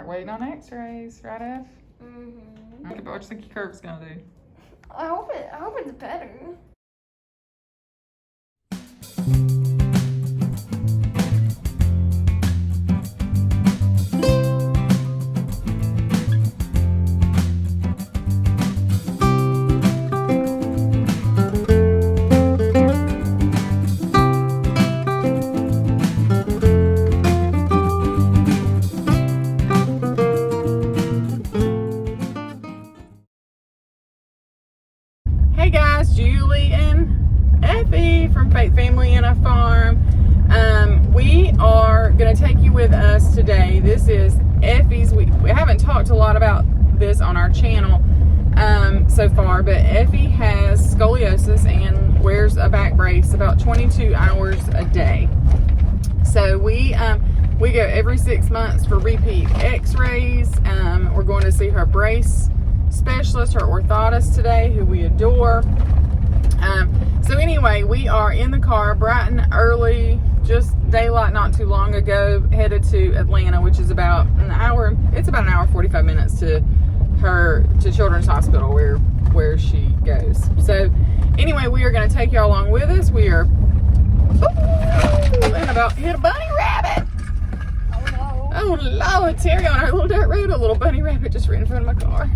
waiting on x-rays, right, Eff? Mm-hmm. Okay, but what do you think your curve's gonna do? I hope it's better. Hey guys, Julie and Effie from Faith Family and a Farm. We are going to take you with us today. This is Effie's. We haven't talked a lot about this on our channel so far, but Effie has scoliosis and wears a back brace about 22 hours a day. So we go every 6 months for repeat x-rays. We're going to see her brace specialist, her orthotist today, who we adore. So anyway, we are in the car bright and early, just daylight not too long ago, headed to Atlanta, which is about an hour. It's about an hour 45 minutes to Children's Hospital where she goes. So anyway, we are going to take y'all along with us. We are and about hit a bunny rabbit. Oh Lord, Terry, on our little dirt road, a little bunny rabbit just ran in front of my car.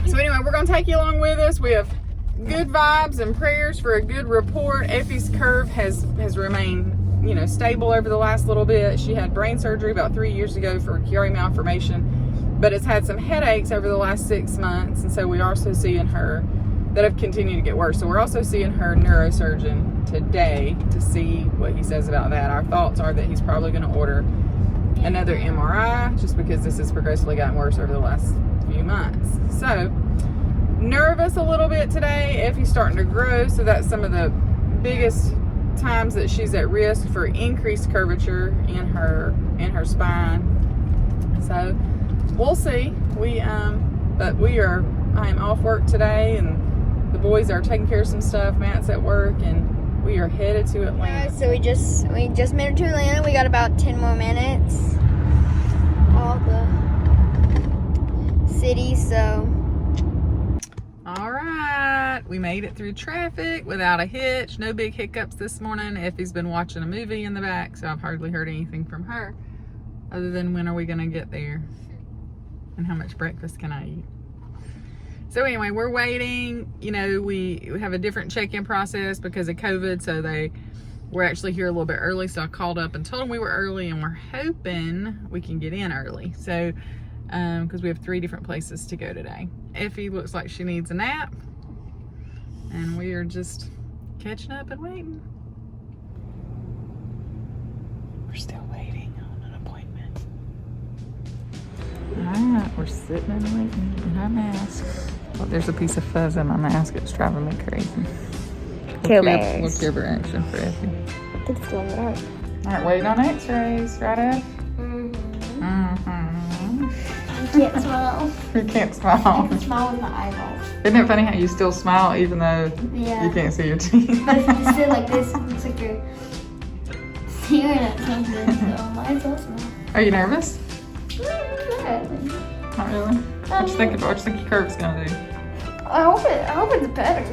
So anyway, we're going to take you along with us. We have good vibes and prayers for a good report. Effie's curve has remained, stable over the last little bit. She had brain surgery about 3 years ago for Chiari malformation, but it's had some headaches over the last 6 months. And so we are also seeing her that have continued to get worse. So we're also seeing her neurosurgeon today to see what he says about that. Our thoughts are that he's probably going to order another MRI just because this has progressively gotten worse over the last few months. So nervous a little bit today. Effie's starting to grow, so that's some of the biggest times that she's at risk for increased curvature in her spine. So we'll see. I am off work today, and the boys are taking care of some stuff. Matt's at work, and we are headed to Atlanta. So we just made it to Atlanta. We got about 10 more minutes. All the cities, so. All right, we made it through traffic without a hitch. No big hiccups this morning. Effie's been watching a movie in the back, so I've hardly heard anything from her other than when are we gonna get there and how much breakfast can I eat. So anyway, we're waiting. We have a different check-in process because of COVID, so we're actually here a little bit early. So I called up and told them we were early, and we're hoping we can get in early. So, because we have 3 different places to go today. Effie looks like she needs a nap, and we are just catching up and waiting. We're still waiting on an appointment. All right, we're sitting and waiting in our masks. Oh, there's a piece of fuzz in my mask. It's driving me crazy. We'll give her action for Effie. It's still in the dark. All right, waiting on x-rays, right, Eff? I can't smile. You can't smile. I can smile with my eyeballs. Isn't it funny how you still smile even though you can't see your teeth? But if you sit like this, it looks like you're staring at something, so my eyes don't smile. Are you nervous? Not Not really. What you think your curve's gonna do? I hope it's better.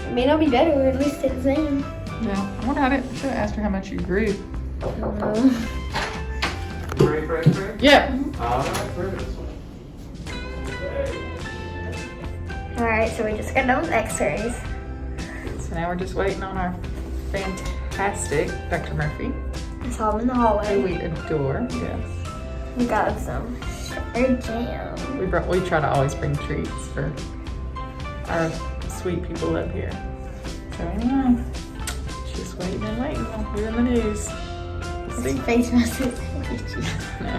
It may not be better, or at least stay the same. Yeah. What about it? I should have asked her how much you grew. You ready for x-ray? Yep. Alright, so we just got done with x-rays. So now we're just waiting on our fantastic Dr. Murphy, I saw him in the who hallway. we adore. Yes. We got some sugar jam. We try to always bring treats for our sweet people up here. So anyway, just waiting and waiting. I'll hear in the news. His face messes. No.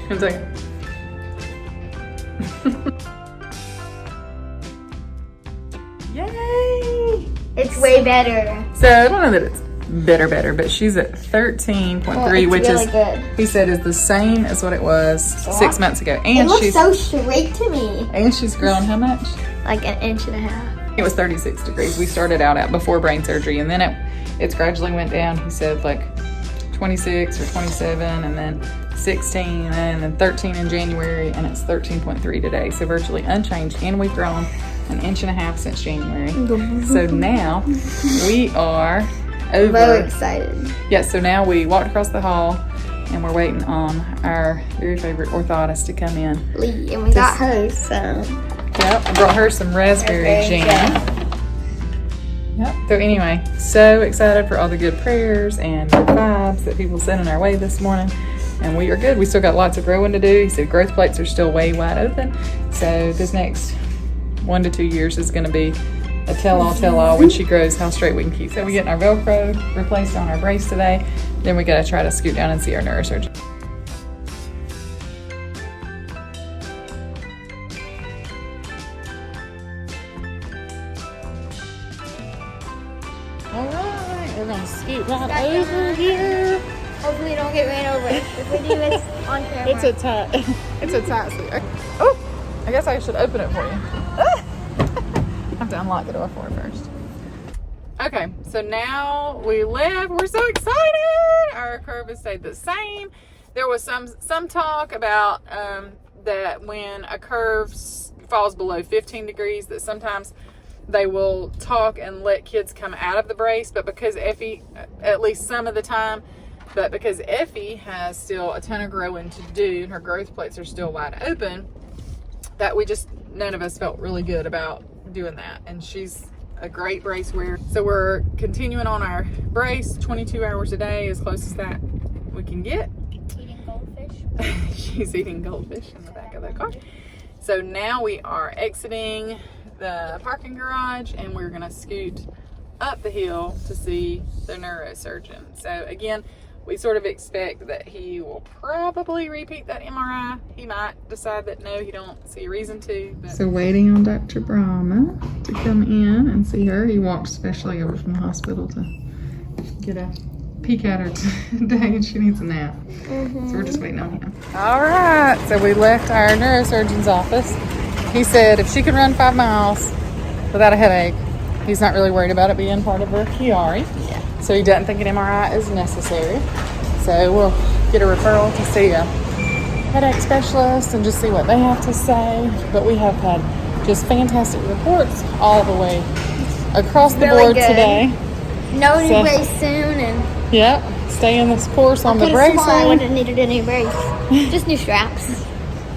One second. Yay! It's way better. So I don't know that it's better, but she's at 13.3, which really is good. He said is the same as what it was 6 months ago. And It looks she's so straight to me. and she's grown how much? Like 1.5 inches. It was 36 degrees. We started out at before brain surgery, and then it's gradually went down. He said like 26 or 27, and then 16, and then 13 in January, and it's 13.3 today. So virtually unchanged, and we've grown 1.5 inches since January. So now we are over. Very excited. Yeah, so now we walked across the hall, and we're waiting on our very favorite orthotist to come in. Lee, and we got her some. Yep, I brought her some raspberry jam. Yep. So anyway, so excited for all the good prayers and good vibes that people sent our way this morning. And we are good. We still got lots of growing to do. He said growth plates are still way wide open. So this next 1 to 2 years is going to be a tell-all when she grows how straight we can keep. So we're getting our Velcro replaced on our brace today. Then we got to try to scoot down and see our neurosurgeon. All right, we're going to scoot right over here. Hopefully we don't get ran over. If we do, it's on camera. It's a tight scoot. Oh, I guess I should open it for you. I have to unlock the door for it first. Okay, so now we left. We're so excited. Our curve has stayed the same. There was some talk about that when a curve falls below 15 degrees, that sometimes they will talk and let kids come out of the brace. But because Effie, at least some of the time, but because Effie has still a ton of growing to do, and her growth plates are still wide open, that none of us felt really good about doing that. And she's a great brace wearer. So we're continuing on our brace 22 hours a day, as close as that we can get. Eating goldfish. She's eating goldfish in the back of the car. So now we are exiting the parking garage, and we're gonna scoot up the hill to see the neurosurgeon. So again, we sort of expect that he will probably repeat that MRI. He might decide that no, he don't see a reason to. But. So waiting on Dr. Brahma to come in and see her. He walked specially over from the hospital to get a peek at her today, and she needs a nap. So we're just waiting on him. All right, so we left our neurosurgeon's office. He said if she could run 5 miles without a headache, he's not really worried about it being part of her Chiari. Yeah. So he doesn't think an MRI is necessary. So we'll get a referral to see a headache specialist and just see what they have to say. But we have had just fantastic reports all the way across the board today. No new brace soon, and yep, staying this course on the brace. I wouldn't have needed any brace. Just new straps.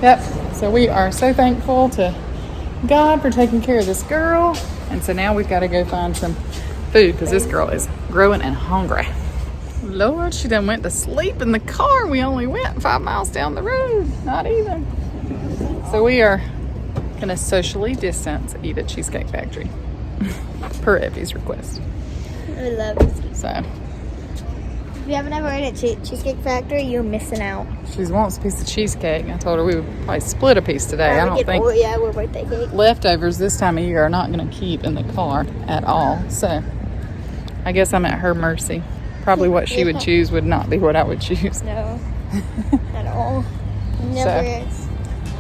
Yep. So we are so thankful to God for taking care of this girl. And so now we've got to go find some food because this girl is growing and hungry. Lord, she done went to sleep in the car. We only went 5 miles down the road. Not even. So we are going to socially distance eat at Cheesecake Factory per Effie's request. I love it. So if you haven't ever ate at Cheesecake Factory, you're missing out. She wants a piece of cheesecake. I told her we would probably split a piece today. I don't think we're birthday cake. Leftovers this time of year are not going to keep in the car at all. So I guess I'm at her mercy. Probably what she would choose would not be what I would choose. No, at all. Never is.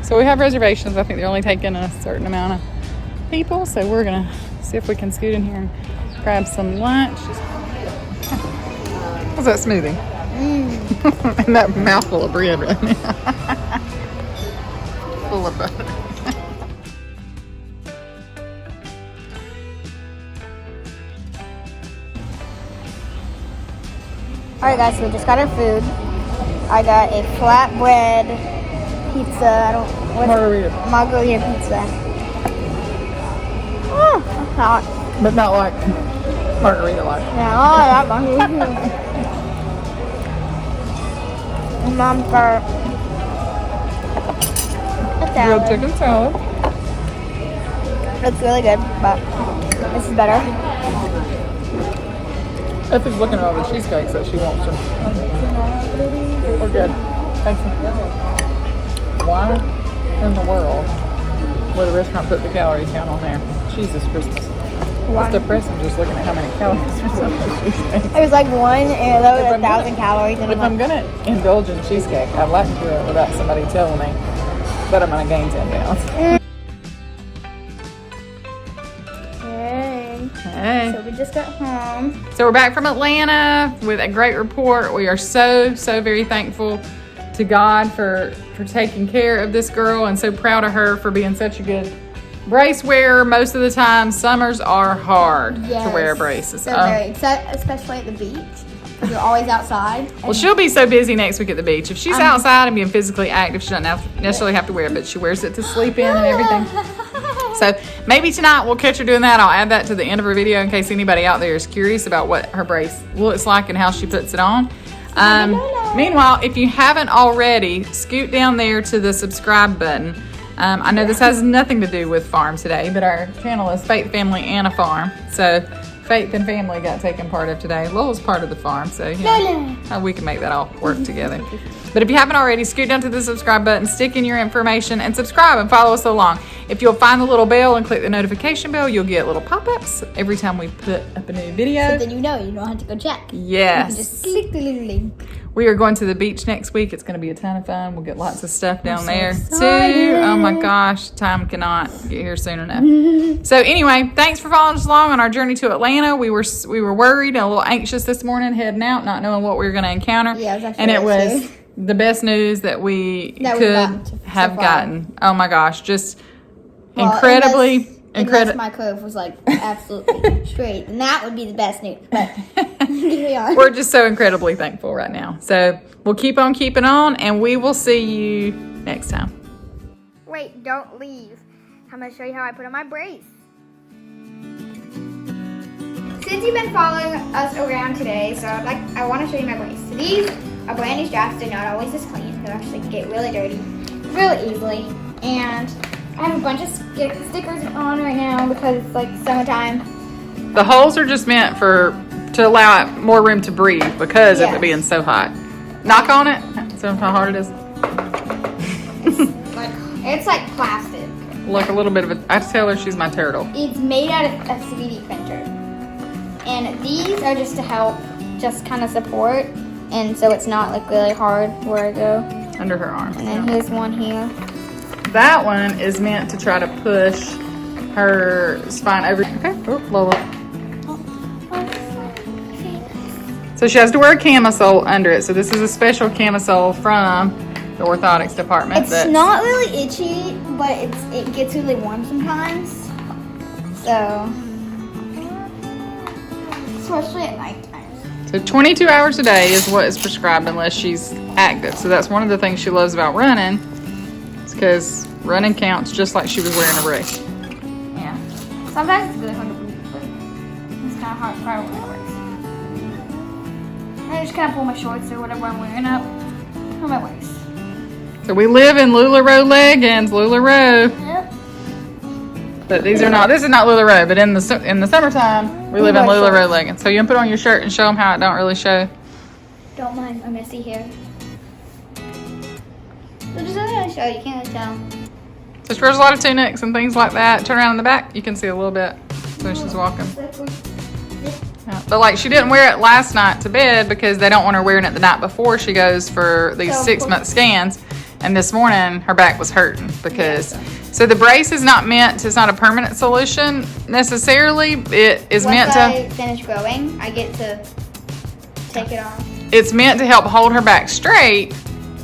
So we have reservations. I think they're only taking a certain amount of people. So we're going to see if we can scoot in here and grab some lunch. How's that smoothie? And that mouthful of bread right now. Full of butter. Alright guys, so we just got our food. I got a flatbread pizza. Margarita pizza. Oh, that's hot. But not like margarita like. Yeah, I like margarita. And Mom's got a salad. Grilled chicken salad. It's really good, but this is better. Effie's looking at all the cheesecakes that she wants to. We're good. Thank you. Why in the world would a restaurant put the calorie count on there? Jesus Christmas. It's depressing just looking at how many calories are on the cheesecake. It was like one, and there was 1,000 calories. And if I'm going to indulge in cheesecake, I'd like to do it without somebody telling me that I'm going to gain 10 pounds. Hey. So we just got home. So we're back from Atlanta with a great report. We are so very thankful to God for taking care of this girl, and so proud of her for being such a good brace wearer. Most of the time, summers are hard to wear braces. So very, especially at the beach. You're always outside. Well, she'll be so busy next week at the beach. If she's outside and being physically active, she doesn't necessarily have to wear it, but she wears it to sleep in and everything. So maybe tonight we'll catch her doing that. I'll add that to the end of her video in case anybody out there is curious about what her brace looks like and how she puts it on. Meanwhile, if you haven't already, scoot down there to the subscribe button. I know this has nothing to do with farm today, but our channel is Faith, Family, and a Farm. So Faith and Family got taken part of today. Lowell's part of the farm, so you know, we can make that all work together. But if you haven't already, scoot down to the subscribe button, stick in your information, and subscribe and follow us along. If you'll find the little bell and click the notification bell, you'll get little pop-ups every time we put up a new video. So then you don't have to go check. Yes. You can just click the little link. We are going to the beach next week. It's going to be a ton of fun. We'll get lots of stuff down there excited. too. Oh my gosh, time cannot get here soon enough. So anyway, thanks for following us along on our journey to Atlanta. We were worried and a little anxious this morning heading out, not knowing what we were going to encounter. Yeah, it was actually and it was the best news that we could have gotten. Oh my gosh, just incredibly. Unless my curve was like absolutely straight, and that would be the best news. But here we are. We're just so incredibly thankful right now. So we'll keep on keeping on, and we will see you next time. Wait, don't leave. I'm going to show you how I put on my brace. Since you've been following us around today, so I want to show you my brace. So these are brand new straps. They're not always this clean. They actually get really dirty really easily. And I have a bunch of stickers on right now because it's like summertime. The holes are just meant to allow it more room to breathe because of it being so hot. Knock on it. See how hard it is? It's like plastic. Look, a little bit of it. I have to tell her she's my turtle. It's made out of a 3D printer. And these are just to help, just kind of support. And so it's not like really hard where I go. Under her arm. And then here's one here. That one is meant to try to push her spine over. Okay, Lola. So she has to wear a camisole under it. So this is a special camisole from the orthotics department. It's not really itchy, but it gets really warm sometimes. So, especially at night time. So 22 hours a day is what is prescribed unless she's active. So that's one of the things she loves about running. Because running counts just like she was wearing a brace. Yeah. Sometimes it's good, but it's kind of hard when it works. I just kind of pull my shorts or whatever I'm wearing up on my waist. So we live in LuLaRoe leggings, LuLaRoe. Yep. But these are not. This is not LuLaRoe. But in the summertime, we live in LuLaRoe leggings. So you can put on your shirt and show them how it don't really show. Don't mind my messy hair. So just let me show you, can't really tell. So she wears a lot of tunics and things like that. Turn around in the back, you can see a little bit when she's walking. Yeah. But like she didn't wear it last night to bed because they don't want her wearing it the night before she goes for these 6-month scans. And this morning her back was hurting because, so the brace is not meant, it's not a permanent solution necessarily. It is meant to. Once I finish growing, I get to take it off. It's meant to help hold her back straight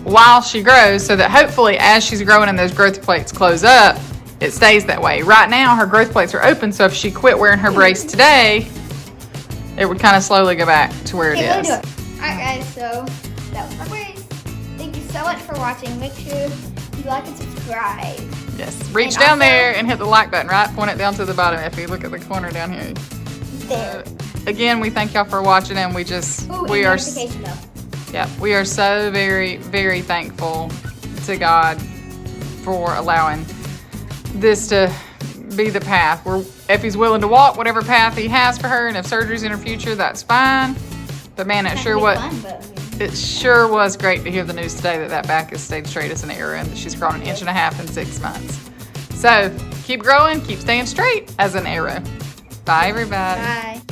while she grows so that hopefully as she's growing and those growth plates close up, it stays that way. Right now her growth plates are open, so if she quit wearing her brace today, it would kind of slowly go back to where it is. Alright guys, so that was my brace. Thank you so much for watching. Make sure you like and subscribe. Yes, reach down there and hit the like button, right? Point it down to the bottom, Effie. Look at the corner down here. There. Again, we thank y'all for watching, and we just, we are so very, very thankful to God for allowing this to be the path. If he's willing to walk whatever path he has for her, and if surgery's in her future, that's fine. But man, it sure was great to hear the news today that back has stayed straight as an arrow and that she's grown 1.5 inches in 6 months. So keep growing, keep staying straight as an arrow. Bye, everybody. Bye.